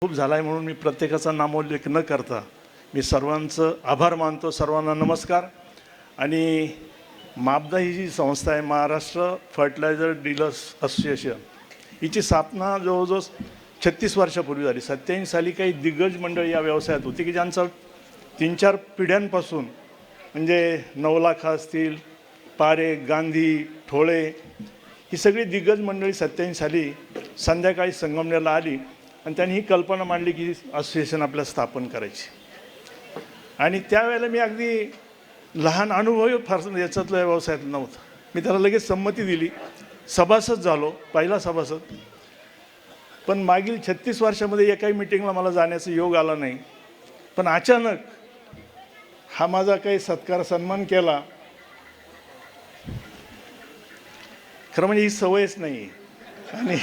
खूप झाला आहे म्हणून मी प्रत्येकाचा नामोल्लेख न करता मी सर्वांचं आभार मानतो. सर्वांना नमस्कार. आणि मापदा ही जी संस्था आहे, महाराष्ट्र फर्टिलायझर डीलर्स असोसिएशन, हिची स्थापना जवळजवळ 36 वर्षापूर्वी झाली. 87 साली काही दिग्गज मंडळी या व्यवसायात होती की ज्यांचा 3-4 पिढ्यांपासून, म्हणजे नवलाखा असतील, पारेख, गांधी, ठोळे, ही सगळी दिग्गज मंडळी 87 साली संध्याकाळी संगमनेरला आली आणि त्यांनी ही कल्पना मांडली की असोसिएशन आपल्या स्थापन करायची. आणि त्यावेळेला मी अगदी लहान अनुभव फार याच्यातल्या व्यवसायात नव्हता. मी त्याला लगेच संमती दिली, सभासद झालो, पहिला सभासद. पण मागील 36 वर्षामध्ये एकाही मिटिंगला मला जाण्याचा योग आला नाही. पण अचानक हा माझा काही सत्कार सन्मान केला. खरं म्हणजे ही सवयच नाही. आणि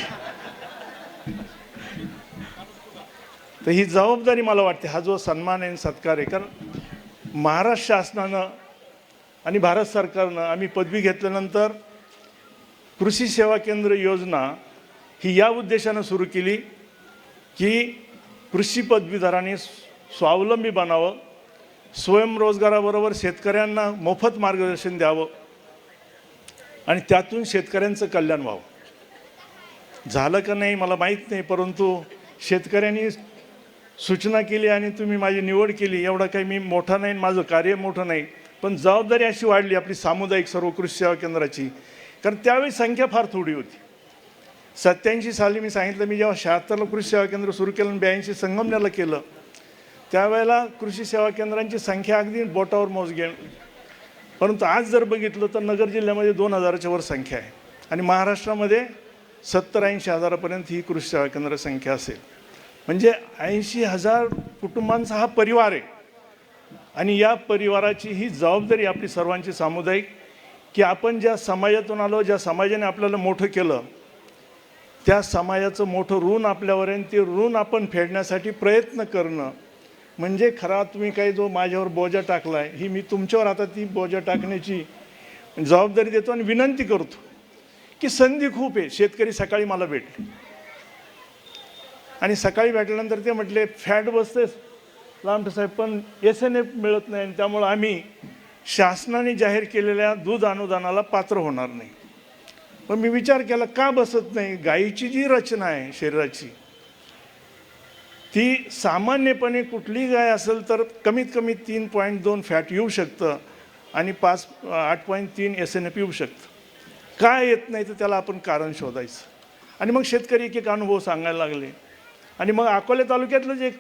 तर ही जबाबदारी मला वाटते, हा जो सन्मान आहे सत्कार आहे. कारण महाराष्ट्र शासनानं आणि भारत सरकारनं आम्ही पदवी घेतल्यानंतर कृषी सेवा केंद्र योजना ही या उद्देशानं सुरू केली की कृषी पदवीधरांनी स्वावलंबी बनावं, स्वयंरोजगाराबरोबर शेतकऱ्यांना मोफत मार्गदर्शन द्यावं आणि त्यातून शेतकऱ्यांचं कल्याण व्हावं. झालं का नाही मला माहीत नाही, परंतु शेतकऱ्यांनी सूचना केली आणि तुम्ही माझी निवड केली. एवढा काही मी मोठा नाही, माझं कार्य मोठं नाही, पण जबाबदारी अशी वाढली आपली सामुदायिक सर्व कृषी सेवा केंद्राची. कारण त्यावेळी संख्या फार थोडी होती. 87 साली मी सांगितलं, मी जेव्हा 76ला कृषी सेवा केंद्र सुरू केलं आणि 82 संगमनेरला केलं, त्यावेळेला कृषी सेवा केंद्रांची संख्या अगदी बोटावर मोजगेल. परंतु आज जर बघितलं तर नगर जिल्ह्यामध्ये 2000च्या वर संख्या आहे आणि महाराष्ट्रामध्ये 70-80 हजारापर्यंत ही कृषी सेवा केंद्र संख्या असेल. म्हणजे 80,000 कुटुंबांचा हा परिवार आहे. आणि या परिवाराची ही जबाबदारी आपली सर्वांची सामुदायिक, की आपण ज्या समाजातून आलो, ज्या समाजाने आपल्याला मोठं केलं, त्या समाजाचं मोठं ऋण आपल्यावर आहे. ते ऋण आपण फेडण्यासाठी प्रयत्न करणं म्हणजे खरा तुम्ही काही जो माझ्यावर बोजा टाकला आहे, ही मी तुमच्यावर आता ती बोजा टाकण्याची जबाबदारी देतो आणि विनंती करतो की संधी खूप आहे. शेतकरी सकाळी मला भेटले आणि सकाळी भेटल्यानंतर ते म्हटले, फॅट बसते लांबटे साहेब, पण SNF मिळत नाही आणि त्यामुळं आम्ही शासनाने जाहीर केलेल्या दूध अनुदानाला पात्र होणार नाही. पण मी विचार केला, का बसत नाही? गाईची जी रचना आहे शरीराची, ती सामान्यपणे कुठलीही गाय असेल तर कमीत कमी 3.2 फॅट येऊ शकतं आणि 8.3 SNF येऊ शकतं. का येत नाही तर त्याला आपण कारण शोधायचं. आणि मग शेतकरी एक अनुभव सांगायला लागले. आणि मग अकोले तालुक्यातलं जे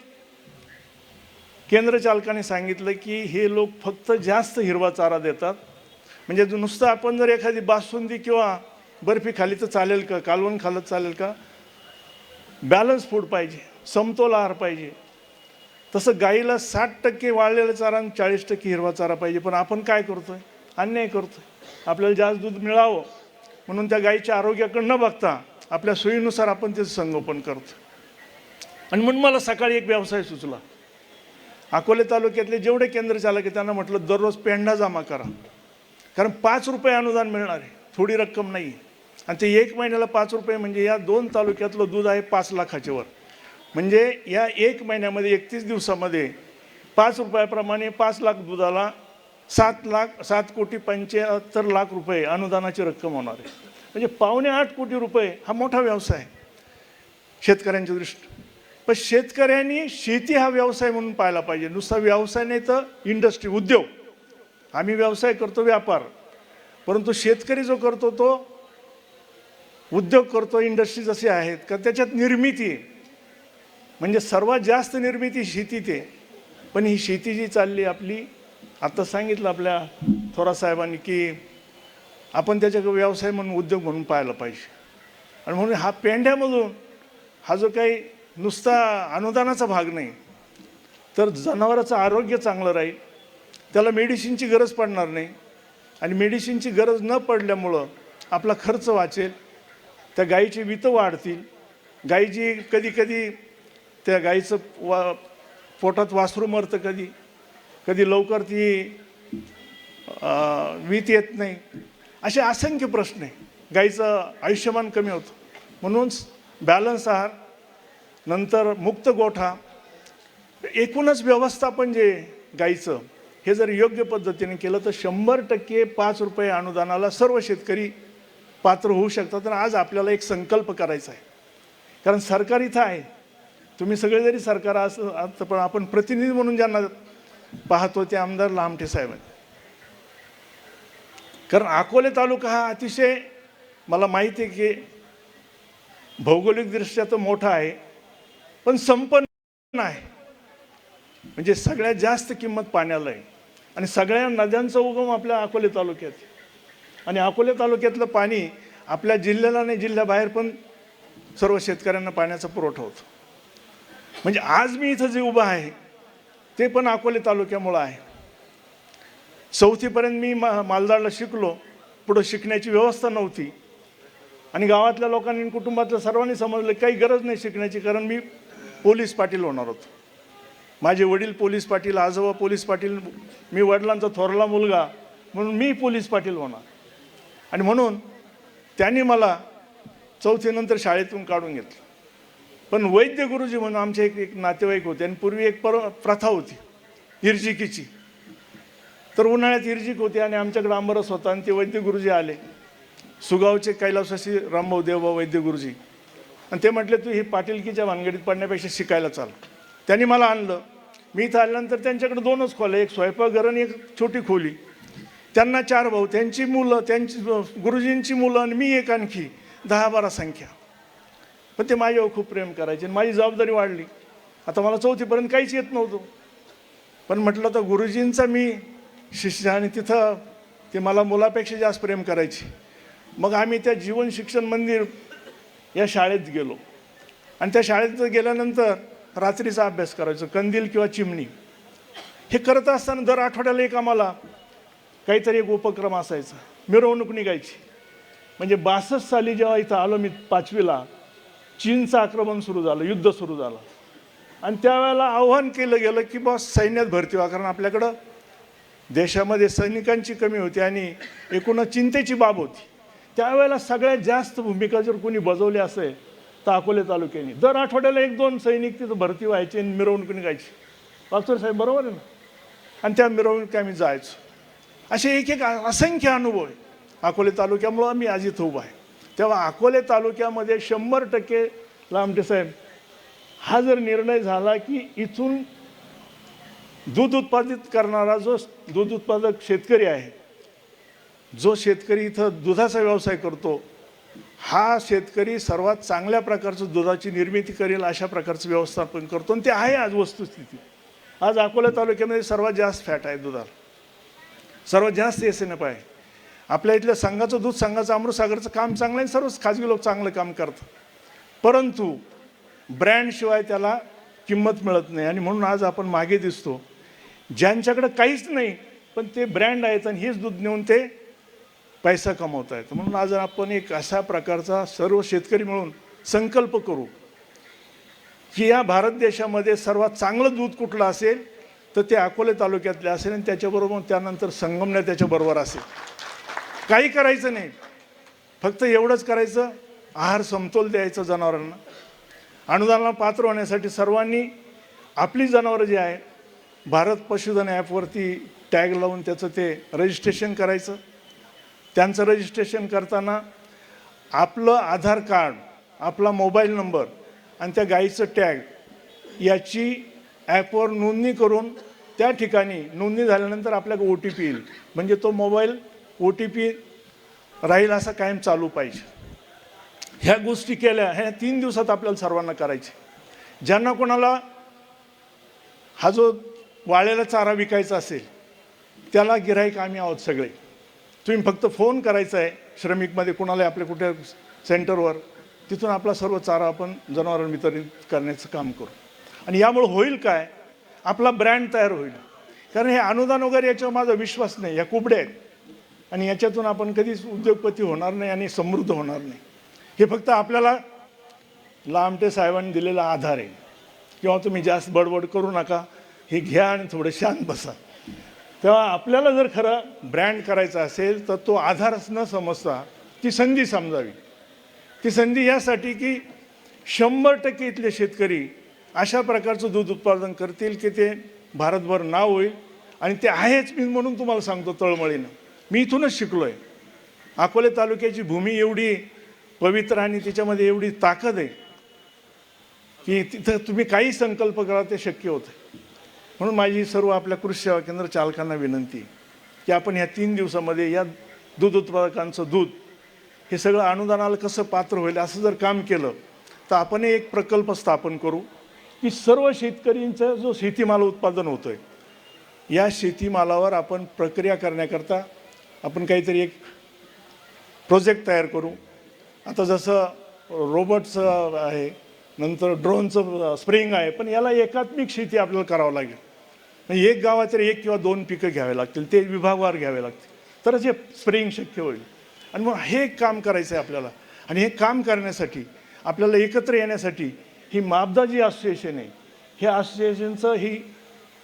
केंद्र चालकाने सांगितलं की हे लोक फक्त जास्त हिरवा चारा देतात. म्हणजे नुसतं आपण जर एखादी बासुंदी किंवा बर्फी खाली तर चालेल का? कालवण खाल्लं चालेल का? बॅलन्स फूड पाहिजे, समतोल आहार पाहिजे. तसं गाईला 60% वाळलेला चारा आणि 40% हिरवा चारा पाहिजे. पण आपण काय करतोय? अन्याय करतोय. आपल्याला जास्त दूध मिळावं म्हणून त्या गाईच्या आरोग्याकडे न बघता आपल्या सोयीनुसार आपण त्याचं संगोपन करतो. आणि म्हणून मला सकाळी एक व्यवसाय सुचला. अकोले तालुक्यातले जेवढे केंद्र चालक आहे त्यांना म्हटलं, दररोज पेंढा जमा करा. कारण 5 रुपये अनुदान मिळणार आहे, थोडी रक्कम नाही. आणि ते 1 महिन्याला 5 रुपये म्हणजे या 2 तालुक्यातलं दूध आहे 5 लाखाच्या वर. म्हणजे या 1 महिन्यामध्ये 31 दिवसामध्ये 5 रुपयाप्रमाणे 5 लाख दुधाला 7 कोटी 75 लाख रुपये अनुदानाची रक्कम होणार आहे. म्हणजे 7.25 कोटी रुपये हा मोठा व्यवसाय आहे शेतकऱ्यांच्या दृष्टीने. पण शेतकऱ्यांनी शेती हा व्यवसाय म्हणून पाहायला पाहिजे. नुसता व्यवसाय नाही तर इंडस्ट्री, उद्योग. आम्ही व्यवसाय करतो, व्यापार, परंतु शेतकरी जो करतो तो उद्योग करतो. इंडस्ट्रीज असे आहेत का त्याच्यात निर्मिती आहे. म्हणजे सर्वात जास्त निर्मिती शेतीत आहे. पण ही शेती जी चालली आपली, आता सांगितलं आपल्या थोरात साहेबांनी की आपण त्याच्याकडे व्यवसाय म्हणून, उद्योग म्हणून पाहायला पाहिजे. आणि म्हणून हा पेंढ्यामधून हा जो काही नुसता अनुदानाचा भाग नाही तर जनावराचं आरोग्य चांगलं राहील, त्याला मेडिसिनची गरज पडणार नाही. आणि मेडिसिनची गरज न पडल्यामुळं आपला खर्च वाचेल, त्या गाईची वितं वाढतील. गाईची कधी त्या गाईचं पोटात वासरू मरतं, कधी लवकर ती वीत येत नाही. असे असंख्य प्रश्न आहे. गाईचं आयुष्यमान कमी होतं. म्हणून बॅलन्स आहार, नंतर मुक्त गोठा, एकूणच व्यवस्थापन जे गाईचं हे जर योग्य पद्धतीने केलं तर 100% 5 रुपये अनुदानाला सर्व शेतकरी पात्र होऊ शकतात. तर आज आपल्याला एक संकल्प करायचा आहे, कारण सरकार इथं आहे, तुम्ही सगळे जरी सरकार असं पण आपण प्रतिनिधी म्हणून ज्यांना पाहतो ते आमदार लामटे साहेब आहेत. कारण अकोले तालुका हा अतिशय मला माहिती आहे की भौगोलिकदृष्ट्या तर मोठा आहे, पण संपन्न आहे. म्हणजे सगळ्यात जास्त किंमत पाण्याला आहे आणि सगळ्या नद्यांचा उगम आपल्या अकोले तालुक्यात. आणि अकोले तालुक्यातलं पाणी आपल्या जिल्ह्याला नाही, जिल्ह्याबाहेर पण सर्व शेतकऱ्यांना पाण्याचा पुरवठा होतो. म्हणजे आज मी इथं जे उभं आहे ते पण अकोले तालुक्यामुळं आहे. 4थीपर्यंत मी मालदाडला शिकलो, पुढं शिकण्याची व्यवस्था नव्हती आणि गावातल्या लोकांनी कुटुंबातल्या सर्वांनी समजलं काही गरज नाही शिकण्याची, कारण मी पोलीस पाटील होणार होतो. माझे वडील पोलीस पाटील, आजोबा पोलीस पाटील, मी वडिलांचा थोरला मुलगा म्हणून मी पोलीस पाटील होणार. आणि म्हणून त्यांनी मला 4थीनंतर शाळेतून काढून घेतलं. पण वैद्य गुरुजी म्हणून आमचे एक नातेवाईक होते आणि पूर्वी एक प्रथा होती इर्जिकीची. तर उन्हाळ्यात इर्जिक होती आणि आमच्याकडे आंबरस होता आणि ते वैद्य गुरुजी आले, सुगावचे कैलासवासी रामभाऊ देवबा वैद्य गुरुजी, आणि ते म्हटले तू ही पाटीलकीच्या भानगडीत पडण्यापेक्षा शिकायला चाल. त्यांनी मला आणलं. मी इथं आल्यानंतर त्यांच्याकडे 2च खोल्या, एक स्वयंपाकघर आणि एक छोटी खोली. त्यांना 4 भाऊ, त्यांची मुलं, त्यांची गुरुजींची मुलं आणि मी एक आणखी 10-12 संख्या. पण ते माझ्यावर खूप प्रेम करायचे आणि माझी जबाबदारी वाढली. आता मला 4थीपर्यंत काहीच येत नव्हतं, पण म्हटलं तर गुरुजींचा मी शिष्य आणि तिथं ते मला मुलापेक्षा जास्त प्रेम करायचे. मग आम्ही त्या जीवन शिक्षण मंदिर या शाळेत गेलो आणि त्या शाळेत गेल्यानंतर रात्रीचा अभ्यास करायचो, कंदील किंवा चिमणी. हे करत असताना दर आठवड्याला एक आम्हाला काहीतरी एक उपक्रम असायचा, मिरवणूक निघायची. म्हणजे 62 साली जेव्हा इथं आलो मी 5वीला, चीनचं आक्रमण सुरू झालं, युद्ध सुरू झालं आणि त्यावेळेला आव्हान केलं गेलं की बस सैन्यात भरती व्हा, कारण आपल्याकडं देशामध्ये सैनिकांची कमी होती आणि एकूणच चिंतेची बाब होती. त्यावेळेला सगळ्यात जास्त भूमिका जर कोणी बजावली असेल तर अकोले तालुक्याने. दर आठवड्याला 1-2 सैनिक तिथं भरती व्हायचे आणि मिरवणूक निघायची. वागचोर साहेब बरोबर आहे ना? आणि त्या मिरवणुकीत आम्ही जायचो. असे एक असंख्य अनुभव आहे अकोले तालुक्यामुळं मी आज इथं उभा आहे. तेव्हा अकोले तालुक्यामध्ये 100% लामटे साहेब हा जर निर्णय झाला की इथून दूध उत्पादित करणारा जो दूध उत्पादक शेतकरी आहे, जो शेतकरी इथं दुधाचा व्यवसाय करतो, हा शेतकरी सर्वात चांगल्या प्रकारचं दुधाची निर्मिती करेल अशा प्रकारचं व्यवस्थापन करतो आणि ते आहे आज वस्तुस्थिती. आज अकोला तालुक्यामध्ये सर्वात जास्त फॅट आहे दुधाला, सर्वात जास्त SNF आहे. आपल्या इथल्या संघाचं दूध, संघाचं अमृतसागरचं काम चांगलं आहे, सर्वच खाजगी लोक चांगलं काम करतात, परंतु ब्रँडशिवाय त्याला किंमत मिळत नाही. आणि म्हणून आज आपण मागे दिसतो ज्यांच्याकडे काहीच नाही पण ते ब्रँड आहेत आणि हेच दूध नेऊन ते पैसा कमवत आहेत. म्हणून आज आपण एक अशा प्रकारचा सर्व शेतकरी मिळून संकल्प करू की या भारत देशामध्ये सर्वात चांगलं दूध कुठलं असेल तर ते अकोले तालुक्यातले असेल आणि त्याच्याबरोबर त्यानंतर संगमनेर त्याच्याबरोबर असेल. काही करायचं नाही, फक्त एवढंच करायचं, आहार समतोल द्यायचं जनावरांना. अनुदानाला पात्र होण्यासाठी सर्वांनी आपली जनावरं जी आहे भारत पशुधन ॲपवरती टॅग लावून त्याचं ते रजिस्ट्रेशन करायचं. त्यांचं रजिस्ट्रेशन करताना आपलं आधार कार्ड, आपला मोबाईल नंबर आणि त्या गाईचं टॅग याची ॲपवर नोंदणी करून त्या ठिकाणी नोंदणी झाल्यानंतर आपल्याला OTP येईल. म्हणजे तो मोबाईल OTP राहील असा कायम चालू पाहिजे. ह्या गोष्टी केल्या, ह्या 3 दिवसात आपल्याला सर्वांना करायचे. ज्यांना कोणाला हा जो वाळलेला चारा विकायचा असेल त्याला गिऱ्हाईक आम्ही आहोत सगळे. तुम्ही फक्त फोन करायचा आहे श्रमिकमध्ये कोणाला आपल्या कुठे सेंटरवर, तिथून आपला सर्व चारा आपण जनावरांना वितरित करण्याचं काम करू. आणि यामुळे होईल काय, आपला ब्रँड तयार होईल. कारण हे अनुदान वगैरे याच्यावर माझा विश्वास नाही, या कुबड्या आहेत आणि याच्यातून आपण कधीच उद्योगपती होणार नाही आणि समृद्ध होणार नाही. हे फक्त आपल्याला लामटे साहेबांनी दिलेला आधार आहे. किंवा तुम्ही जास्त बडबड करू नका, हे घ्या आणि थोडं शांत बसा. तेव्हा आपल्याला जर खरं ब्रँड करायचा असेल तर तो आधारच न समजता ती संधी समजावी. ती संधी यासाठी की 100% इथले शेतकरी अशा प्रकारचं दूध उत्पादन करतील की ते भारतभर नाव होईल. आणि ते आहेच मी म्हणून तुम्हाला सांगतो तळमळीनं. मी इथूनच शिकलो आहे. अकोले तालुक्याची भूमी एवढी पवित्र आणि त्याच्यामध्ये एवढी ताकद आहे की तिथं तुम्ही काही संकल्प करा ते शक्य होतं. म्हणून माझी सर्व आपल्या कृषी सेवा केंद्र चालकांना विनंती की आपण ह्या 3 दिवसामध्ये या दूध उत्पादकांचं दूध हे सगळं अनुदानाला कसं पात्र होईल असं जर काम केलं तर आपण एक प्रकल्प स्थापन करू की सर्व शेतकऱ्यांचा जो शेतीमाल उत्पादन होतो आहे या शेतीमालावर आपण प्रक्रिया करण्याकरता आपण काहीतरी एक प्रोजेक्ट तयार करू. आता जसं रोबोटचं आहे, नंतर ड्रोनचं स्प्रेइंग आहे, पण याला एकात्मिक शेती आपल्याला करावं लागेल. म्हणजे एक गावात 1 किंवा 2 पिकं घ्यावे लागतील, ते विभागवार घ्यावे लागतील, तरच हे स्प्रेइंग शक्य होईल. आणि मग हे काम करायचं आहे आपल्याला. आणि हे काम करण्यासाठी आपल्याला एकत्र येण्यासाठी ही मापदाजी असोसिएशन आहे. हे असोसिएशनचं ही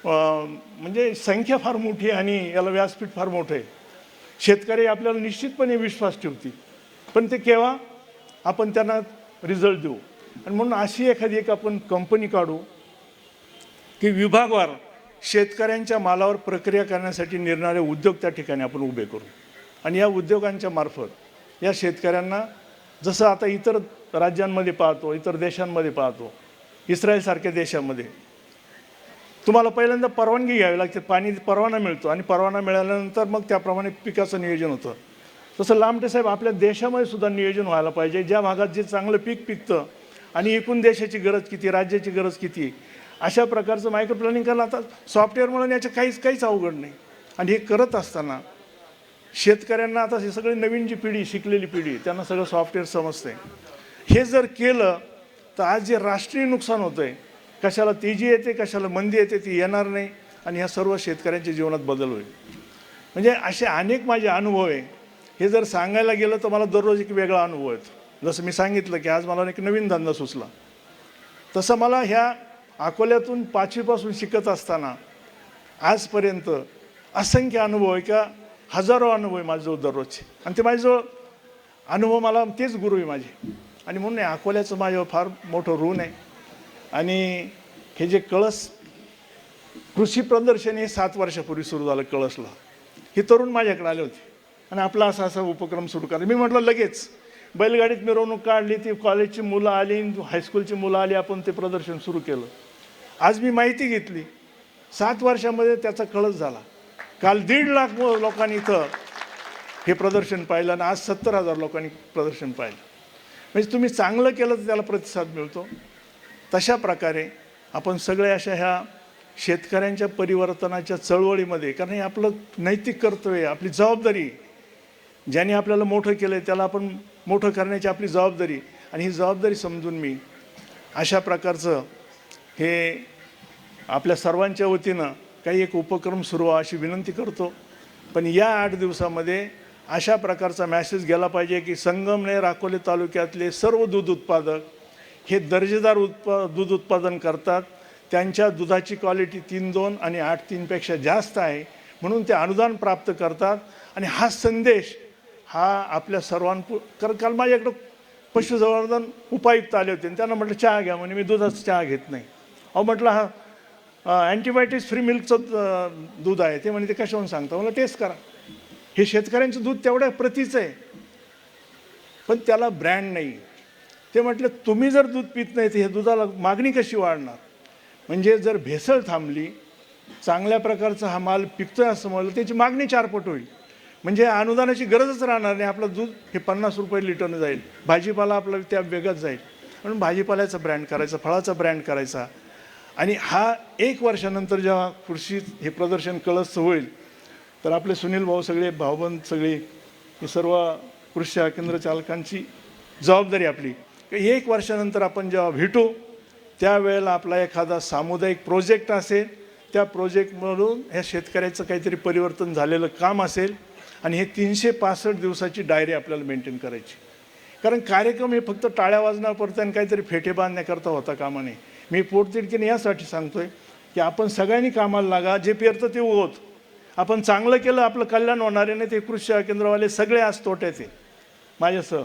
म्हणजे संख्या फार मोठी आहे आणि याला व्यासपीठ फार मोठं आहे. शेतकरी आपल्याला निश्चितपणे विश्वास ठेवतील, पण ते केव्हा आपण त्यांना रिझल्ट देऊ. आणि म्हणून अशी एखादी एक आपण कंपनी काढू की विभागवार शेतकऱ्यांच्या मालावर प्रक्रिया करण्यासाठी निरनिराळे उद्योग त्या ठिकाणी आपण उभे करू. आणि या उद्योगांच्या मार्फत या शेतकऱ्यांना जसं आता इतर राज्यांमध्ये पाहतो, इतर देशांमध्ये पाहतो, इस्रायलसारख्या देशामध्ये तुम्हाला पहिल्यांदा परवानगी घ्यावी लागते. पाणी परवाना मिळतो आणि परवाना मिळाल्यानंतर मग त्याप्रमाणे पिकाचं नियोजन होतं. तसं लांबटे साहेब आपल्या देशामध्ये सुद्धा नियोजन व्हायला पाहिजे. ज्या भागात जे चांगलं पीक पिकतं आणि एकूण देशाची गरज किती, राज्याची गरज किती, अशा प्रकारचं मायक्रो प्लॅनिंग करायला आता सॉफ्टवेअरमुळे याचं काहीच अवघड नाही. आणि हे करत असताना शेतकऱ्यांना आता हे सगळे नवीन जी पिढी, शिकलेली पिढी, त्यांना सगळं सॉफ्टवेअर समजते. हे जर केलं तर आज जे राष्ट्रीय नुकसान होतं आहे, कशाला तेजी येते, कशाला मंदी येते, ती येणार नाही. आणि ह्या सर्व शेतकऱ्यांच्या जीवनात बदल होईल. म्हणजे असे अनेक माझे अनुभव आहे. हे जर सांगायला गेलं तर मला दररोज एक वेगळा अनुभव येतो. जसं मी सांगितलं की आज मला एक नवीन धंदा सुचला, तसं मला ह्या अकोल्यातून 5वीपासून शिकत असताना आजपर्यंत असंख्य अनुभव आहे, का हजारो अनुभव आहे माझ्याजवळ दररोजचे. आणि ते माझ्याजवळ अनुभव, मला तेच गुरु आहे माझे. आणि म्हणून अकोल्याचं माझ्यावर फार मोठं ऋण आहे. आणि हे जे कळस कृषी प्रदर्शन हे 7 वर्षापूर्वी सुरू झालं कळसला. हे तरुण माझ्याकडे आले होते आणि आपला असा उपक्रम सुरू करा. मी म्हटलं लगेच बैलगाडीत मिरवणूक काढली, ती कॉलेजची मुलं आली, हायस्कूलची मुलं आली, आपण ते प्रदर्शन सुरू केलं. आज मी माहिती घेतली, 7 वर्षामध्ये त्याचा कळस झाला. काल 1.5 लाख लोकांनी इथं हे प्रदर्शन पाहिलं आणि आज 70,000 लोकांनी प्रदर्शन पाहिलं. म्हणजे तुम्ही चांगलं केलं तर त्याला प्रतिसाद मिळतो. तशा प्रकारे आपण सगळे अशा ह्या शेतकऱ्यांच्या परिवर्तनाच्या चळवळीमध्ये, कारण हे आपलं नैतिक कर्तव्य, आपली जबाबदारी, ज्याने आपल्याला मोठं केलं आहे त्याला आपण मोठं करण्याची आपली जबाबदारी. आणि ही जबाबदारी समजून मी अशा प्रकारचं हे आपल्या सर्वांच्या वतीनं काही एक उपक्रम सुरू व्हावा अशी विनंती करतो. पण या 8 दिवसामध्ये अशा प्रकारचा मॅसेज गेला पाहिजे की संगमनेर अकोले तालुक्यातले सर्व दूध उत्पादक हे दर्जेदार दूध उत्पादन करतात. त्यांच्या दुधाची क्वालिटी 3.2 आणि 8.3पेक्षा जास्त आहे, म्हणून ते अनुदान प्राप्त करतात. आणि हा संदेश हा आपल्या कारण काल माझ्याकडं पशुसंवर्धन उपायुक्त आले होते आणि त्यांना म्हटलं चहा घ्या, म्हणे मी दुधाचा चहा घेत नाही. अहो म्हटलं हा अँटीबायोटिक्स फ्री मिल्कचं दूध आहे. ते म्हणे ते कशावरून सांगता, मला टेस्ट करा. हे शेतकऱ्यांचं दूध तेवढ्या प्रतीचं आहे, पण त्याला ब्रँड नाही. ते म्हटलं तुम्ही जर दूध पित नाही तर हे दुधाला मागणी कशी वाढणार. म्हणजे जर भेसळ थांबली, चांगल्या प्रकारचा हा माल पिकतोय असं म्हणलं, त्याची मागणी 4 पट होईल. म्हणजे अनुदानाची गरजच राहणार नाही. आपलं दूध हे 50 रुपये लिटरनं जाईल. भाजीपाला आपला त्या वेगळाच जाईल. म्हणून भाजीपाल्याचा ब्रँड करायचा, फळाचा ब्रँड करायचा. आणि हा 1 वर्षानंतर जेव्हा कृषी हे प्रदर्शन कळसचं होईल तर आपले सुनील भाऊ सगळे, भाऊबंद सगळे, हे सर्व कृषी केंद्र चालकांची जबाबदारी आपली. 1 वर्षानंतर आपण जेव्हा भेटू त्यावेळेला आपला एखादा सामुदायिक प्रोजेक्ट असेल, त्या प्रोजेक्टमधून ह्या शेतकऱ्याचं काहीतरी परिवर्तन झालेलं काम असेल. आणि हे 365 दिवसाची डायरी आपल्याला मेंटेन करायची. कारण कार्यक्रम हे फक्त टाळ्या वाजण्यापुरता आणि काहीतरी फेटे बांधण्याकरता होता कामा नये. मी पोटतिडकीने यासाठी सांगतोय की आपण सगळ्यांनी कामाला लागा. जे पेरतं ते उगवत. आपण चांगलं केलं आपलं कल्याण होणार आहे. नाही ते कृषी केंद्रवाले सगळे आज तोट्याचे माझ्यासह.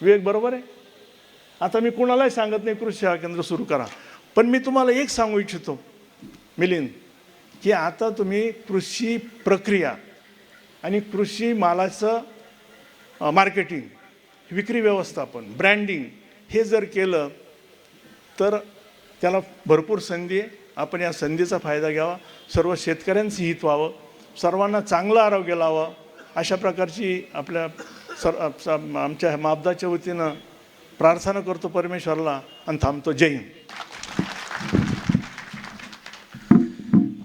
विवेक बरोबर आहे. आता मी कुणालाही सांगत नाही कृषी सेवा केंद्र सुरू करा, पण मी तुम्हाला एक सांगू इच्छितो मिलिंद, की आता तुम्ही कृषी प्रक्रिया आणि कृषी मालाचं मार्केटिंग, विक्री व्यवस्थापन, ब्रँडिंग हे जर केलं तर त्याला भरपूर संधी आहे. आपण या संधीचा फायदा घ्यावा, सर्व शेतकऱ्यांचं हित व्हावं, सर्वांना चांगलं आरोग्य लावावं, अशा प्रकारची आपल्या आमच्या मापदाच्या वतीनं प्रार्थना करतो परमेश्वरला आणि थांबतो. जय हिंद.